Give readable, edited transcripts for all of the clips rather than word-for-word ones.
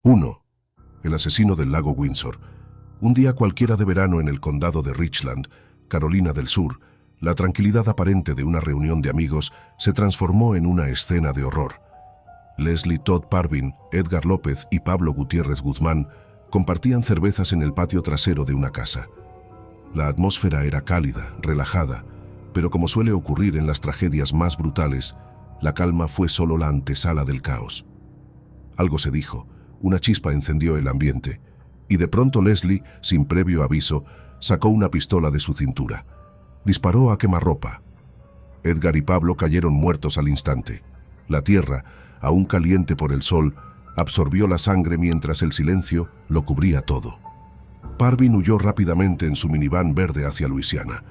1. El asesino del lago Windsor. Un día cualquiera de verano en el condado de Richland, Carolina del Sur, la tranquilidad aparente de una reunión de amigos se transformó en una escena de horror. Leslie Todd Parvin, Edgar López y Pablo Gutiérrez Guzmán compartían cervezas en el patio trasero de una casa. La atmósfera era cálida, relajada, pero como suele ocurrir en las tragedias más brutales, la calma fue solo la antesala del caos. Algo se dijo, una chispa encendió el ambiente, y de pronto Leslie, sin previo aviso, sacó una pistola de su cintura. Disparó a quemarropa. Edgar y Pablo cayeron muertos al instante. La tierra, aún caliente por el sol, absorbió la sangre mientras el silencio lo cubría todo. Parvin huyó rápidamente en su minivan verde hacia Luisiana.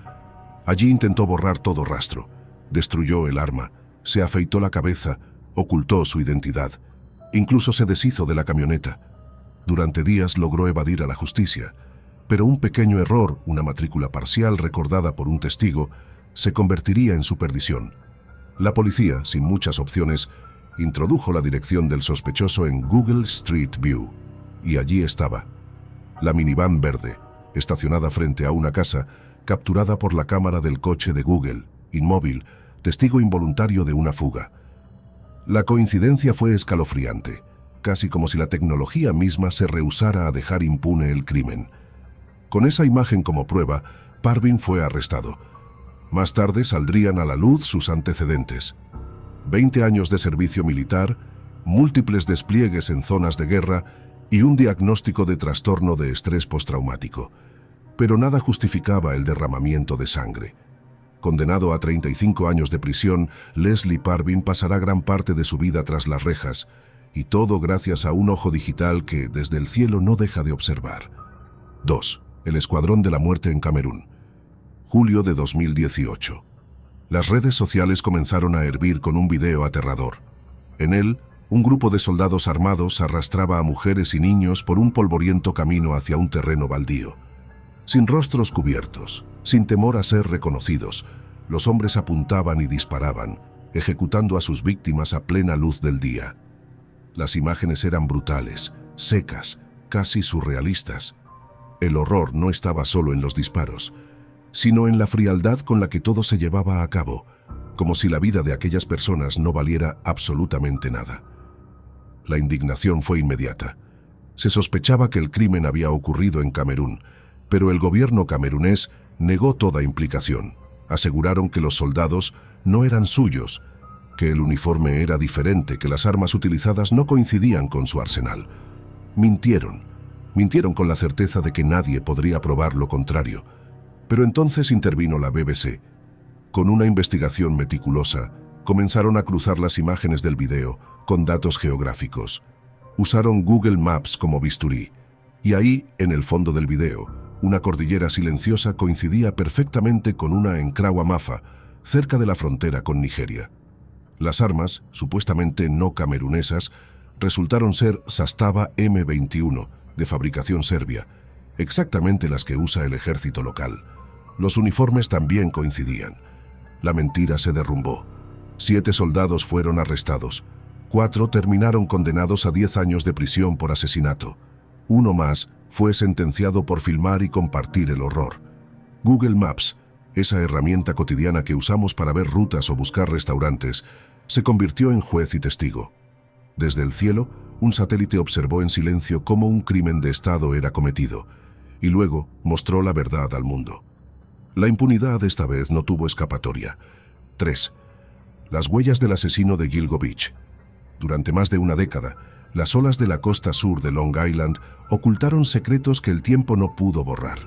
Allí intentó borrar todo rastro. Destruyó el arma, se afeitó la cabeza, ocultó su identidad. Incluso se deshizo de la camioneta. Durante días logró evadir a la justicia, pero un pequeño error, una matrícula parcial recordada por un testigo, se convertiría en su perdición. La policía, sin muchas opciones, introdujo la dirección del sospechoso en Google Street View, y allí estaba. La minivan verde, estacionada frente a una casa, capturada por la cámara del coche de Google, inmóvil, testigo involuntario de una fuga. La coincidencia fue escalofriante, casi como si la tecnología misma se rehusara a dejar impune el crimen. Con esa imagen como prueba, Parvin fue arrestado. Más tarde saldrían a la luz sus antecedentes. 20 años de servicio militar, múltiples despliegues en zonas de guerra y un diagnóstico de trastorno de estrés postraumático. Pero nada justificaba el derramamiento de sangre. Condenado a 35 años de prisión, Leslie Parvin pasará gran parte de su vida tras las rejas, y todo gracias a un ojo digital que, desde el cielo, no deja de observar. 2. El Escuadrón de la Muerte en Camerún. Julio de 2018. Las redes sociales comenzaron a hervir con un video aterrador. En él, un grupo de soldados armados arrastraba a mujeres y niños por un polvoriento camino hacia un terreno baldío. Sin rostros cubiertos, sin temor a ser reconocidos, los hombres apuntaban y disparaban, ejecutando a sus víctimas a plena luz del día. Las imágenes eran brutales, secas, casi surrealistas. El horror no estaba solo en los disparos, sino en la frialdad con la que todo se llevaba a cabo, como si la vida de aquellas personas no valiera absolutamente nada. La indignación fue inmediata. Se sospechaba que el crimen había ocurrido en Camerún, pero el gobierno camerunés negó toda implicación. Aseguraron que los soldados no eran suyos, que el uniforme era diferente, que las armas utilizadas no coincidían con su arsenal. Mintieron con la certeza de que nadie podría probar lo contrario. Pero entonces intervino la BBC. Con una investigación meticulosa, comenzaron a cruzar las imágenes del video con datos geográficos. Usaron Google Maps como bisturí, y ahí, en el fondo del video, una cordillera silenciosa coincidía perfectamente con una en Krawamafa, cerca de la frontera con Nigeria. Las armas, supuestamente no camerunesas, resultaron ser Zastava M21, de fabricación serbia, exactamente las que usa el ejército local. Los uniformes también coincidían. La mentira se derrumbó. 7 soldados fueron arrestados. 4 terminaron condenados a 10 años de prisión por asesinato. Uno más fue sentenciado por filmar y compartir el horror. Google Maps, esa herramienta cotidiana que usamos para ver rutas o buscar restaurantes, se convirtió en juez y testigo. Desde el cielo, un satélite observó en silencio cómo un crimen de Estado era cometido, y luego mostró la verdad al mundo. La impunidad esta vez no tuvo escapatoria. 3. Las huellas del asesino de Gilgo Beach. Durante más de una década, las olas de la costa sur de Long Island ocultaron secretos que el tiempo no pudo borrar.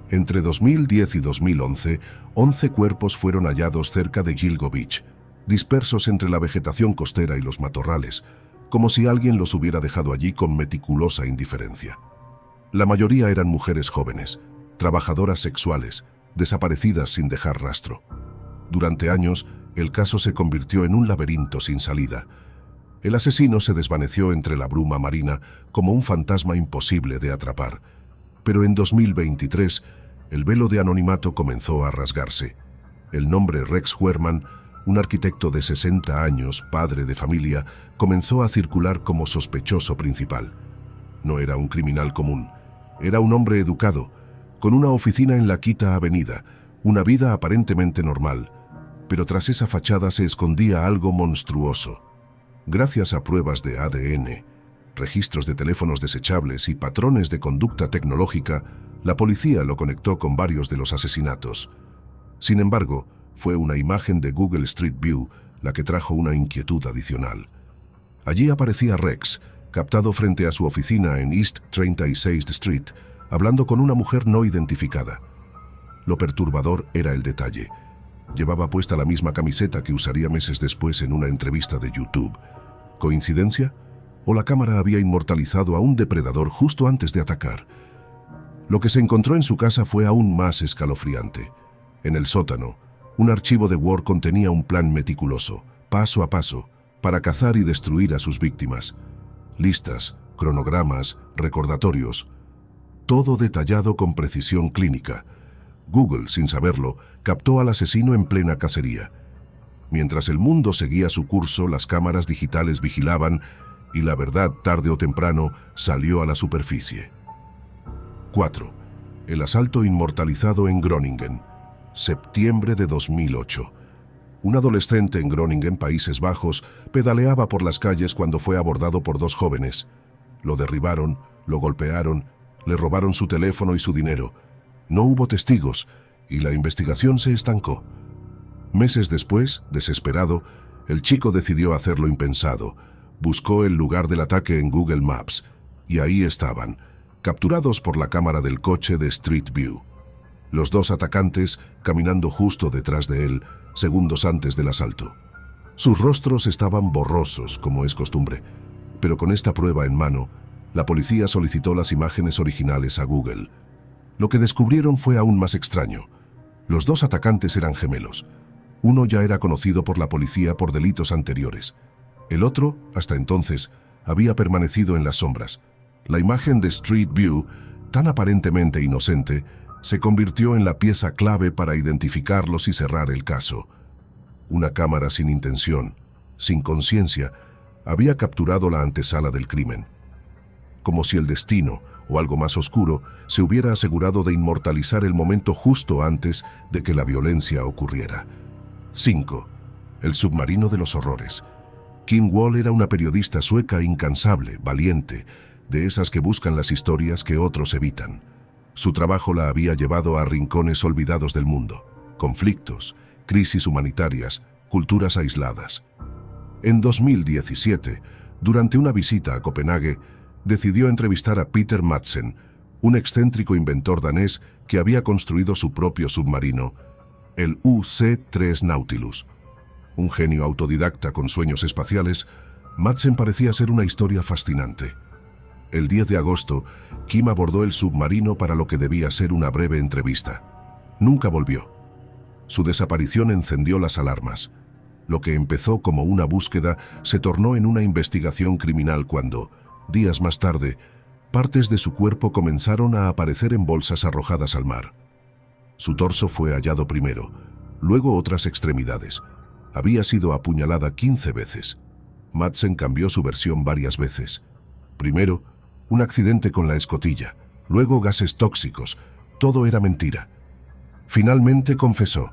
Entre 2010 y 2011, 11 cuerpos fueron hallados cerca de Gilgo Beach, dispersos entre la vegetación costera y los matorrales, como si alguien los hubiera dejado allí con meticulosa indiferencia. La mayoría eran mujeres jóvenes, trabajadoras sexuales, desaparecidas sin dejar rastro. Durante años, el caso se convirtió en un laberinto sin salida. El asesino se desvaneció entre la bruma marina como un fantasma imposible de atrapar. Pero en 2023, el velo de anonimato comenzó a rasgarse. El nombre Rex Huerman, un arquitecto de 60 años, padre de familia, comenzó a circular como sospechoso principal. No era un criminal común. Era un hombre educado, con una oficina en la Quinta Avenida, una vida aparentemente normal. Pero tras esa fachada se escondía algo monstruoso. Gracias a pruebas de ADN, registros de teléfonos desechables y patrones de conducta tecnológica, la policía lo conectó con varios de los asesinatos. Sin embargo, fue una imagen de Google Street View la que trajo una inquietud adicional. Allí aparecía Rex, captado frente a su oficina en East 36th Street, hablando con una mujer no identificada. Lo perturbador era el detalle. Llevaba puesta la misma camiseta que usaría meses después en una entrevista de YouTube. ¿Coincidencia? ¿O la cámara había inmortalizado a un depredador justo antes de atacar? Lo que se encontró en su casa fue aún más escalofriante. En el sótano, un archivo de Word contenía un plan meticuloso, paso a paso, para cazar y destruir a sus víctimas. Listas, cronogramas, recordatorios, todo detallado con precisión clínica. Google, sin saberlo, captó al asesino en plena cacería. Mientras el mundo seguía su curso, las cámaras digitales vigilaban y la verdad, tarde o temprano, salió a la superficie. 4. El asalto inmortalizado en Groningen. Septiembre de 2008. Un adolescente en Groningen, Países Bajos, pedaleaba por las calles cuando fue abordado por dos jóvenes. Lo derribaron, lo golpearon, le robaron su teléfono y su dinero. No hubo testigos y la investigación se estancó. Meses después, desesperado, el chico decidió hacer lo impensado. Buscó el lugar del ataque en Google Maps y ahí estaban, capturados por la cámara del coche de Street View. Los dos atacantes caminando justo detrás de él, segundos antes del asalto. Sus rostros estaban borrosos, como es costumbre, pero con esta prueba en mano, la policía solicitó las imágenes originales a Google. Lo que descubrieron fue aún más extraño. Los dos atacantes eran gemelos. Uno ya era conocido por la policía por delitos anteriores. El otro, hasta entonces, había permanecido en las sombras. La imagen de Street View, tan aparentemente inocente, se convirtió en la pieza clave para identificarlos y cerrar el caso. Una cámara sin intención, sin conciencia, había capturado la antesala del crimen. Como si el destino, o algo más oscuro, se hubiera asegurado de inmortalizar el momento justo antes de que la violencia ocurriera. 5. El submarino de los horrores. Kim Wall era una periodista sueca incansable, valiente, de esas que buscan las historias que otros evitan. Su trabajo la había llevado a rincones olvidados del mundo, conflictos, crisis humanitarias, culturas aisladas. En 2017, durante una visita a Copenhague, decidió entrevistar a Peter Madsen, un excéntrico inventor danés que había construido su propio submarino, el UC-3 Nautilus. Un genio autodidacta con sueños espaciales, Madsen parecía ser una historia fascinante. El 10 de agosto, Kim abordó el submarino para lo que debía ser una breve entrevista. Nunca volvió. Su desaparición encendió las alarmas. Lo que empezó como una búsqueda se tornó en una investigación criminal cuando, días más tarde, partes de su cuerpo comenzaron a aparecer en bolsas arrojadas al mar. Su torso fue hallado primero, luego otras extremidades. Había sido apuñalada 15 veces. Madsen cambió su versión varias veces. Primero, un accidente con la escotilla, luego gases tóxicos. Todo era mentira. Finalmente confesó.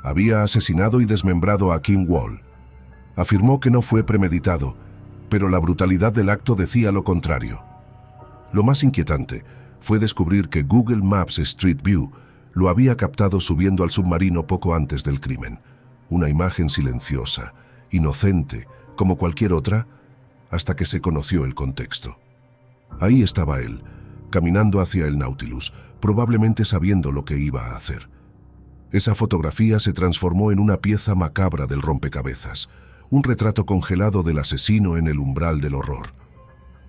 Había asesinado y desmembrado a Kim Wall. Afirmó que no fue premeditado, pero la brutalidad del acto decía lo contrario. Lo más inquietante fue descubrir que Google Maps Street View lo había captado subiendo al submarino poco antes del crimen. Una imagen silenciosa, inocente, como cualquier otra, hasta que se conoció el contexto. Ahí estaba él, caminando hacia el Nautilus, probablemente sabiendo lo que iba a hacer. Esa fotografía se transformó en una pieza macabra del rompecabezas, un retrato congelado del asesino en el umbral del horror.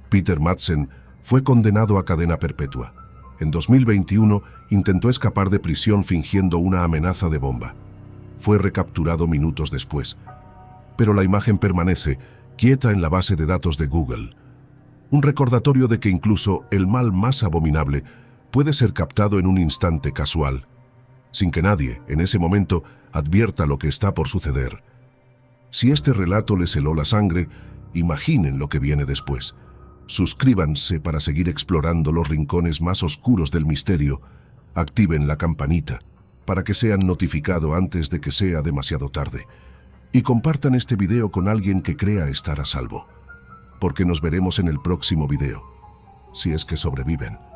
Peter Madsen fue condenado a cadena perpetua. En 2021 intentó escapar de prisión fingiendo una amenaza de bomba. Fue recapturado minutos después, pero la imagen permanece quieta en la base de datos de Google. Un recordatorio de que incluso el mal más abominable puede ser captado en un instante casual, sin que nadie, en ese momento, advierta lo que está por suceder. Si este relato les heló la sangre, imaginen lo que viene después. Suscríbanse para seguir explorando los rincones más oscuros del misterio. Activen la campanita para que sean notificados antes de que sea demasiado tarde. Y compartan este video con alguien que crea estar a salvo. Porque nos veremos en el próximo video, si es que sobreviven.